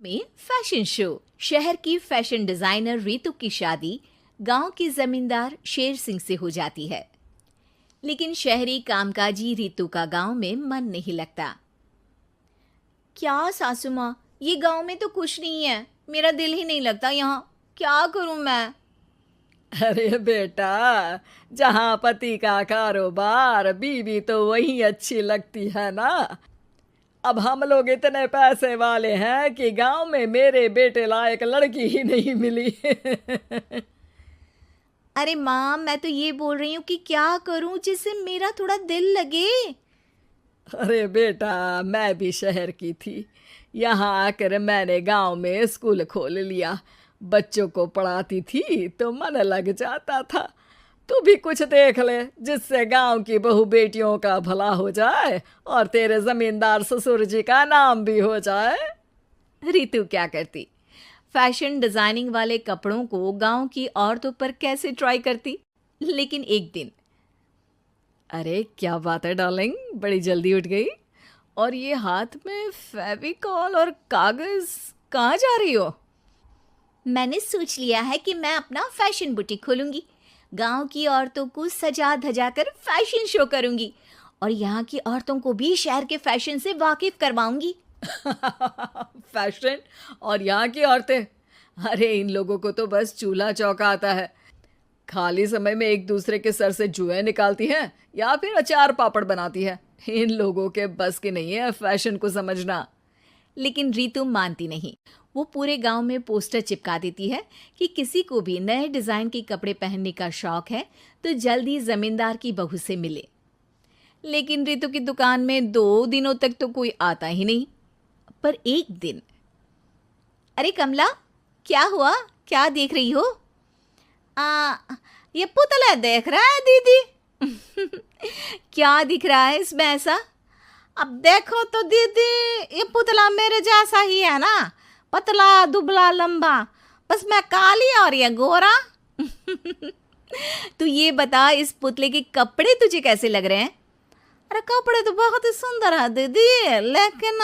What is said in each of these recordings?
में fashion show. शहर की फैशन डिजाइनर रितु की शादी गांव के जमींदार शेर सिंह से हो जाती है। लेकिन शहरी कामकाजी रितु का गांव में मन नहीं लगता। क्या सासू माँ, ये गांव में तो कुछ नहीं है, मेरा दिल ही नहीं लगता यहाँ, क्या करूं मैं। अरे बेटा, जहाँ पति का कारोबार बीवी तो वहीं अच्छी लगती है ना। अब हम लोग इतने पैसे वाले हैं कि गांव में मेरे बेटे लायक लड़की ही नहीं मिली। अरे माँ, मैं तो ये बोल रही हूँ कि क्या करूं जिससे मेरा थोड़ा दिल लगे। अरे बेटा, मैं भी शहर की थी। यहाँ आकर मैंने गांव में स्कूल खोल लिया। बच्चों को पढ़ाती थी तो मन लग जाता था। तू भी कुछ देख ले जिससे गांव की बहू बेटियों का भला हो जाए और तेरे जमींदार ससुर जी का नाम भी हो जाए। रितु क्या करती, फैशन डिजाइनिंग वाले कपड़ों को गांव की औरतों पर कैसे ट्राई करती। लेकिन एक दिन, अरे क्या बात है डार्लिंग, बड़ी जल्दी उठ गई। और ये हाथ में फेविकॉल और कागज कहाँ जा रही हो? मैंने सोच लिया है कि मैं अपना फैशन बुटीक खोलूंगी। गांव की औरतों को सजा धजा कर फैशन शो करूंगी और यहाँ की औरतों को भी शहर के फैशन से वाकिफ करवाऊंगी। फैशन और यहाँ की औरतें, अरे इन लोगों को तो बस चूल्हा चौका आता है। खाली समय में एक दूसरे के सर से जुएं निकालती हैं या फिर अचार पापड़ बनाती है। इन लोगों के बस की नहीं है फैशन को समझना। लेकिन रितु मानती नहीं। वो पूरे गांव में पोस्टर चिपका देती है कि किसी को भी नए डिजाइन के कपड़े पहनने का शौक है तो जल्दी जमींदार की बहू से मिले। लेकिन रितु की दुकान में 2 दिनों तक तो कोई आता ही नहीं। पर एक दिन, अरे कमला, क्या हुआ, क्या देख रही हो? ये पुतला देख रहा है दीदी। क्या दिख रहा है इसमें ऐसा? अब देखो तो दीदी, ये पुतला मेरे जैसा ही है ना, पतला दुबला लंबा, बस मैं काली और ये गोरा। तू ये बता, इस पुतले के कपड़े तुझे कैसे लग रहे हैं? अरे कपड़े तो बहुत ही सुंदर है दीदी, लेकिन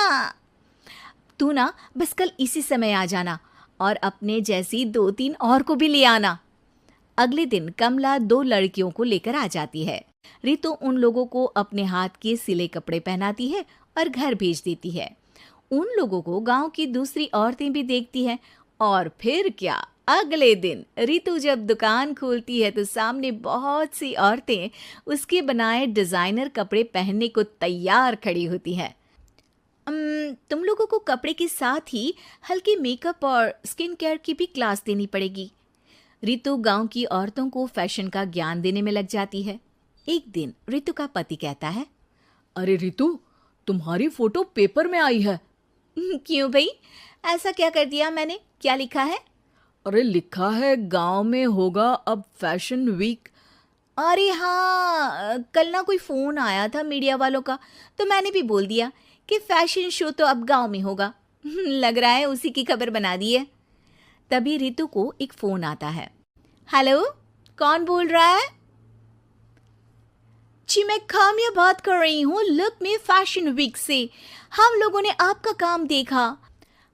तू ना बस कल इसी समय आ जाना और अपने जैसी 2-3 और को भी ले आना। अगले दिन कमला 2 लड़कियों को लेकर आ जाती है। रितु उन लोगों को अपने हाथ के सिले कपड़े पहनाती है और घर भेज देती है। उन लोगों को गांव की दूसरी औरतें भी देखती हैं। और फिर क्या, अगले दिन रितु जब दुकान खोलती है तो सामने बहुत सी औरतें उसके बनाए डिजाइनर कपड़े पहनने को तैयार खड़ी होती हैं। तुम लोगों को कपड़े के साथ ही हल्के मेकअप और स्किन केयर की भी क्लास देनी पड़ेगी। रितु गांव की औरतों को फैशन का ज्ञान देने में लग जाती है। एक दिन रितु का पति कहता है, अरे रितु, तुम्हारी फोटो पेपर में आई है। क्यों भाई, ऐसा क्या कर दिया मैंने, क्या लिखा है? अरे लिखा है गांव में होगा अब फैशन वीक। अरे हाँ, कल ना कोई फोन आया था मीडिया वालों का, तो मैंने भी बोल दिया कि फैशन शो तो अब गांव में होगा। लग रहा है उसी की खबर बना दी है। तभी रितु को एक फोन आता है। हेलो, कौन बोल रहा है? जी मैं काम्या बात कर रही हूँ, लुक में फैशन वीक से। हम लोगों ने आपका काम देखा।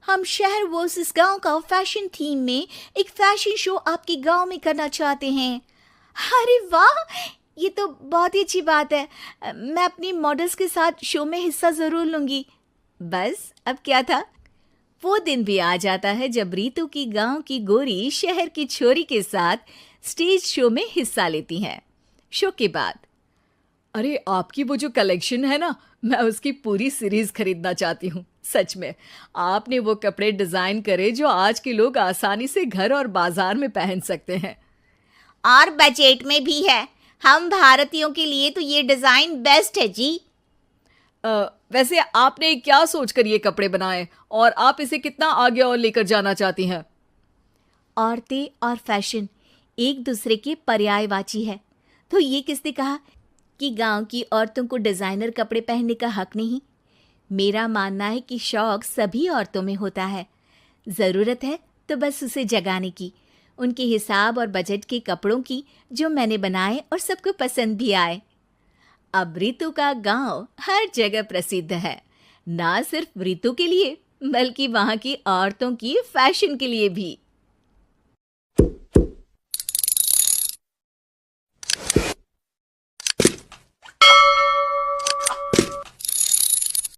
हम शहर वर्सेस गांव का फैशन थीम में एक फैशन शो आपके गांव में करना चाहते हैं। अरे वाह, ये तो बहुत ही अच्छी बात है। मैं अपनी मॉडल्स के साथ शो में हिस्सा जरूर लूंगी। बस अब क्या था, वो दिन भी आ जाता है जब रितु की गांव की गोरी शहर की छोरी के साथ स्टेज शो में हिस्सा लेती हैं। शो के बाद, अरे आपकी वो जो कलेक्शन है ना, मैं उसकी पूरी सीरीज खरीदना चाहती हूँ। सच में आपने वो कपड़े डिजाइन करे जो आज के लोग आसानी से घर और बाजार में पहन सकते हैं और बजट में भी है। हम भारतीयों के लिए तो ये डिजाइन बेस्ट है जी। वैसे आपने क्या सोचकर ये कपड़े बनाए और आप इसे कितना आगे और लेकर जाना चाहती हैं? औरतें और फैशन एक दूसरे के पर्यायवाची है, तो ये किसने कहा कि गांव की औरतों को डिजाइनर कपड़े पहनने का हक नहीं? मेरा मानना है कि शौक सभी औरतों में होता है। ज़रूरत है तो बस उसे जगाने की, उनके हिसाब और बजट के कपड़ों की जो मैंने बनाए और सबको पसंद भी आए। अब रितु का गांव हर जगह प्रसिद्ध है, ना सिर्फ रितु के लिए बल्कि वहाँ की औरतों की फैशन के लिए भी।